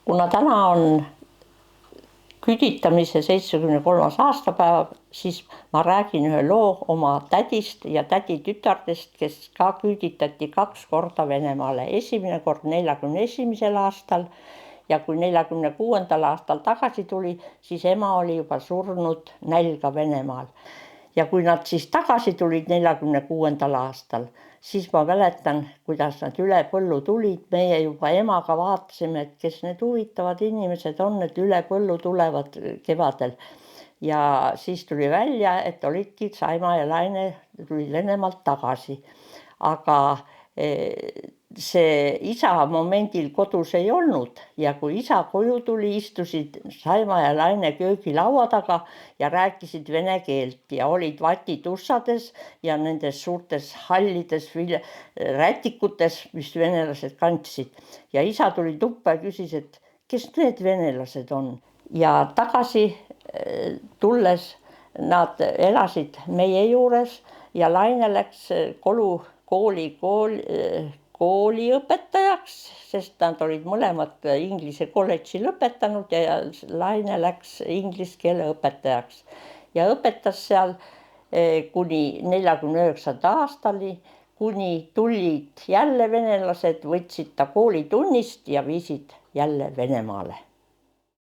Kuna täna on küüditamise 73. aastapäev, siis ma räägin ühe loo oma tädist ja tädi tütardest, kes ka küüditati 2 korda Venemaale. Esimene kord 41. aastal ja kui 46. aastal tagasi tuli, siis ema oli juba surnud nälga Venemaal. Ja kui nad siis tagasi tulid 46. aastal, siis ma mäletan, kuidas nad üle põllu tulid. Meie juba emaga vaatasime, et kes need huvitavad inimesed on, et üle põllu tulevad kevadel. Ja siis tuli välja, et olidki Saima ja Laine tulid Venemaalt tagasi. Aga see isa momendil kodus ei olnud ja kui isa koju tuli, istusid Saima ja Laine köögilaua taga ja rääkisid vene keelt ja olid vatitussades ja nendes suurtes hallides rätikutes, mis venelased kandsid. Ja isa tuli tuppa ja küsis, et kes need venelased on. Ja tagasi tulles nad elasid meie juures ja Laine läks kooliõpetajaks, sest nad olid mõlemad Inglise kolledži lõpetanud ja Laine läks inglise keele õpetajaks. Ja õpetas seal kuni 49. aastani, kuni tulid jälle venelased, võtsid ta koolitunnist ja viisid jälle Venemaale.